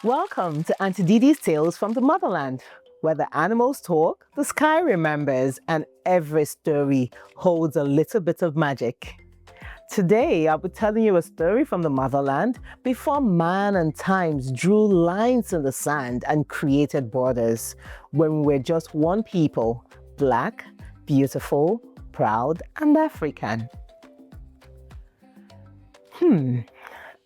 Welcome to Auntie Didi's Tales from the Motherland, where the animals talk, the sky remembers, and every story holds a little bit of magic. Today, I'll be telling you a story from the motherland before man and times drew lines in the sand and created borders, when we were just one people, Black, beautiful, proud, and African.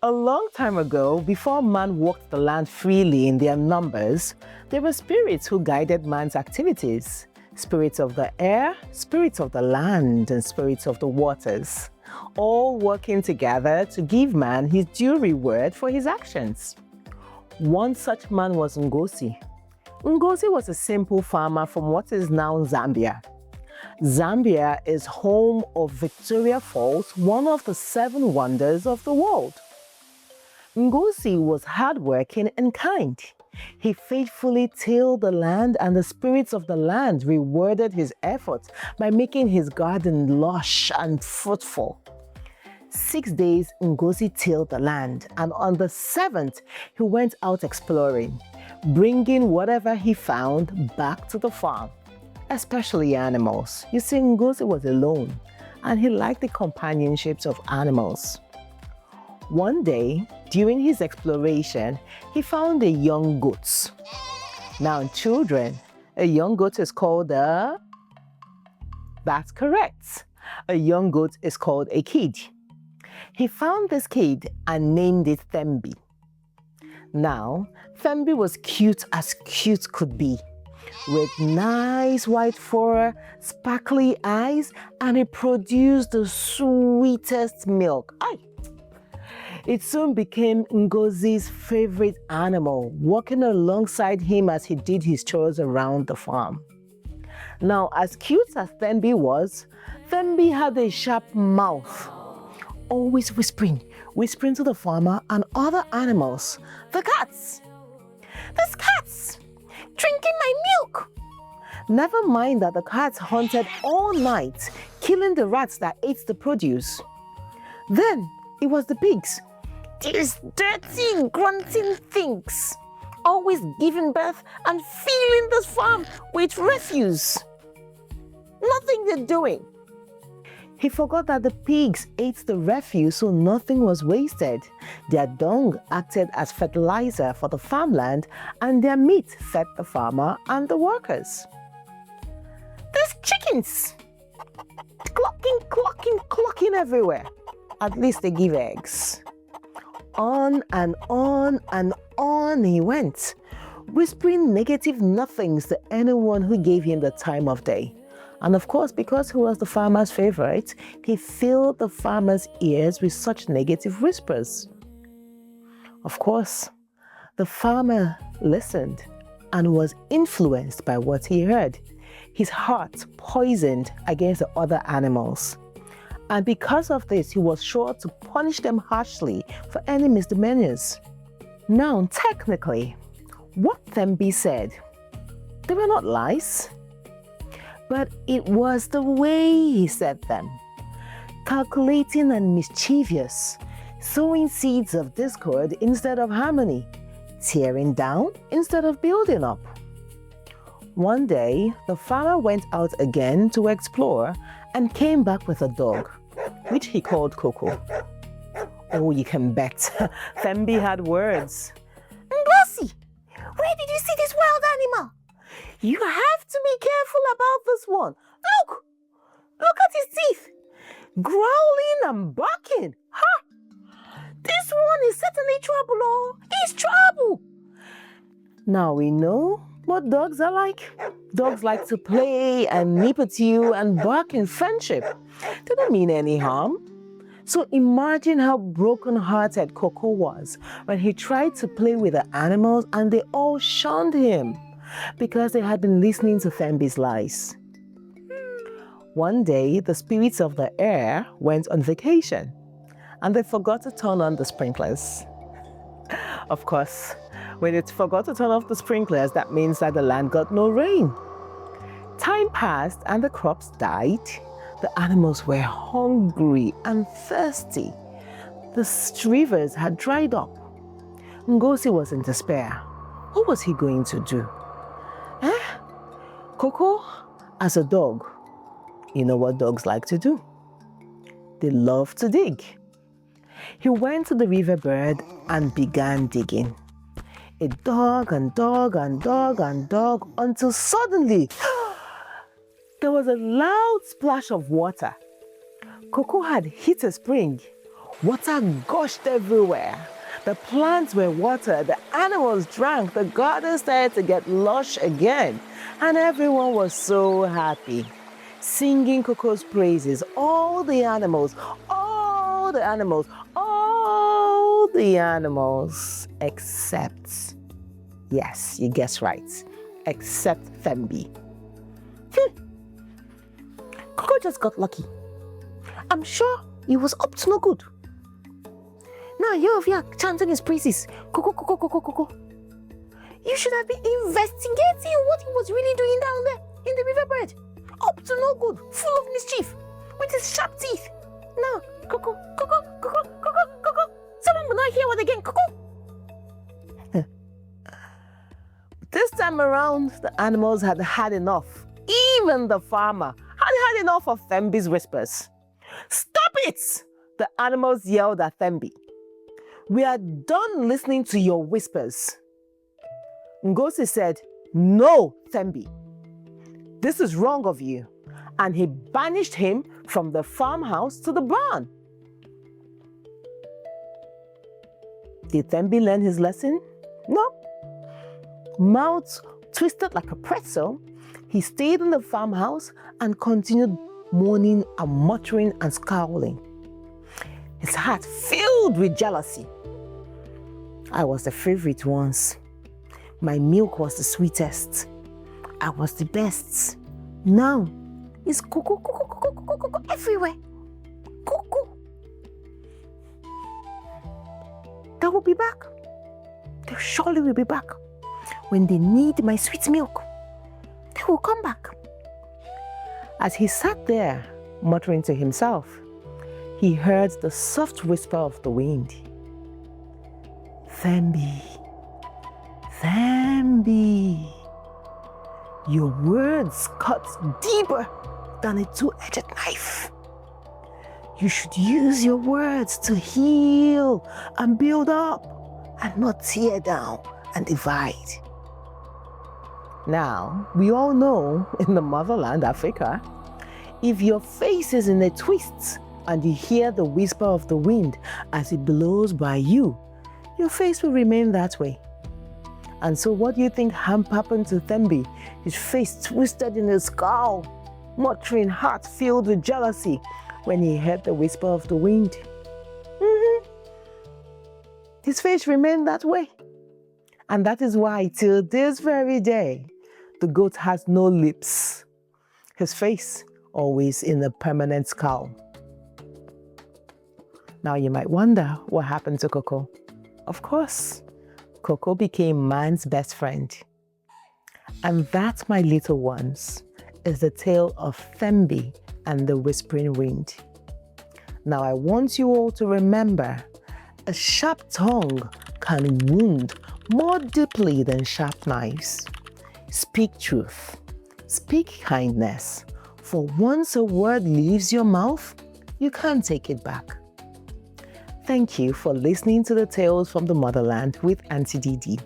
A long time ago, before man walked the land freely in their numbers, there were spirits who guided man's activities. Spirits of the air, spirits of the land, and spirits of the waters, all working together to give man his due reward for his actions. One such man was Ngozi. Ngozi was a simple farmer from what is now Zambia. Zambia is home of Victoria Falls, one of the 7 wonders of the world. Ngozi was hardworking and kind. He faithfully tilled the land, and the spirits of the land rewarded his efforts by making his garden lush and fruitful. 6 days Ngozi tilled the land, and on the 7th he went out exploring, bringing whatever he found back to the farm, especially animals. You see, Ngozi was alone, and he liked the companionships of animals. One day, during his exploration, he found a young goat. Now, children, a young goat is called a... That's correct. A young goat is called a kid. He found this kid and named it Thembi. Now, Thembi was cute as cute could be, with nice white fur, sparkly eyes, and it produced the sweetest milk. It soon became Ngozi's favorite animal, walking alongside him as he did his chores around the farm. Now, as cute as Thembi was, Thembi had a sharp mouth, always whispering to the farmer and other animals. The cats! There's cats! Drinking my milk! Never mind that the cats hunted all night, killing the rats that ate the produce. Then it was the pigs. These dirty, grunting things, always giving birth and filling this farm with refuse. Nothing they're doing. He forgot that the pigs ate the refuse, so nothing was wasted. Their dung acted as fertilizer for the farmland, and their meat fed the farmer and the workers. There's chickens! Clucking everywhere. At least they give eggs. On and on and on he went, whispering negative nothings to anyone who gave him the time of day. And of course, because he was the farmer's favorite, he filled the farmer's ears with such negative whispers. Of course, the farmer listened and was influenced by what he heard. His heart poisoned against the other animals. And because of this, he was sure to punish them harshly for any misdemeanors. Now, technically, what Thembi said, they were not lies, but it was the way he said them. Calculating and mischievous, sowing seeds of discord instead of harmony, tearing down instead of building up. One day, the farmer went out again to explore and came back with a dog, which he called Coco. Oh, you can bet Thembi had words. Ngozi, where did you see this wild animal? You have to be careful about this one. Look at his teeth, growling and barking. This one is certainly trouble, oh, he's trouble. Now we know what dogs are like. Dogs like to play and nip at you and bark in friendship. They don't mean any harm. So imagine how broken-hearted Coco was when he tried to play with the animals and they all shunned him because they had been listening to Thembi's lies. One day, the spirits of the air went on vacation and they forgot to turn on the sprinklers. Of course, when it forgot to turn off the sprinklers, that means that the land got no rain. Time passed and the crops died. The animals were hungry and thirsty. The rivers had dried up. Ngozi was in despair. What was he going to do? Coco, as a dog, you know what dogs like to do? They love to dig. He went to the riverbed and began digging. It dug and dug and dug and dug until suddenly there was a loud splash of water. Coco had hit a spring. Water gushed everywhere. The plants were watered, the animals drank, the garden started to get lush again, and everyone was so happy, singing Coco's praises. All the animals, except, yes, you guessed right, except Thembi. Coco just got lucky. I'm sure he was up to no good. Now you're over here chanting his praises. Coco, Coco, Coco, Coco. You should have been investigating what he was really doing down there in the riverbed. Up to no good, full of mischief, with his sharp teeth. Now, Coco, Coco, Coco, Coco, Coco. Someone will not hear what again, Coco. This time around, the animals had had enough. Even the farmer had had enough of Thembi's whispers. Stop it! The animals yelled at Thembi. We are done listening to your whispers. Ngozi said, no, Thembi. This is wrong of you. And he banished him from the farmhouse to the barn. Did Thembi learn his lesson? No. Mouth twisted like a pretzel, he stayed in the farmhouse and continued moaning and muttering and scowling. His heart filled with jealousy. I was the favorite once. My milk was the sweetest. I was the best. Now, it's Coco, Coco, Coco, Coco, Coco everywhere. Coco. They will be back. They surely will be back. When they need my sweet milk, they will come back. As he sat there, muttering to himself, he heard the soft whisper of the wind. Thembi, Thembi, your words cut deeper than a two-edged knife. You should use your words to heal and build up and not tear down and divide. Now, we all know in the motherland, Africa, if your face is in a twist and you hear the whisper of the wind as it blows by you, your face will remain that way. And so what do you think happened to Thembi? His face twisted in a scowl, muttering, heart filled with jealousy when he heard the whisper of the wind. His face remained that way. And that is why till this very day, the goat has no lips. His face always in a permanent scowl. Now you might wonder what happened to Coco. Of course, Coco became man's best friend. And that, my little ones, is the tale of Thembi and the whispering wind. Now I want you all to remember, a sharp tongue can wound more deeply than sharp knives. Speak truth, speak kindness, for once a word leaves your mouth, you can't take it back. Thank you for listening to the Tales from the Motherland with Auntie Didi.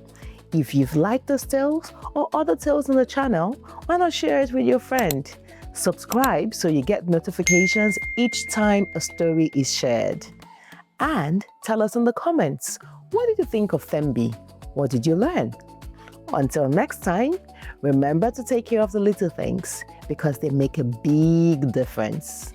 If you've liked those tales or other tales on the channel, why not share it with your friend? Subscribe so you get notifications each time a story is shared. And tell us in the comments, what did you think of Thembi? What did you learn? Until next time, remember to take care of the little things because they make a big difference.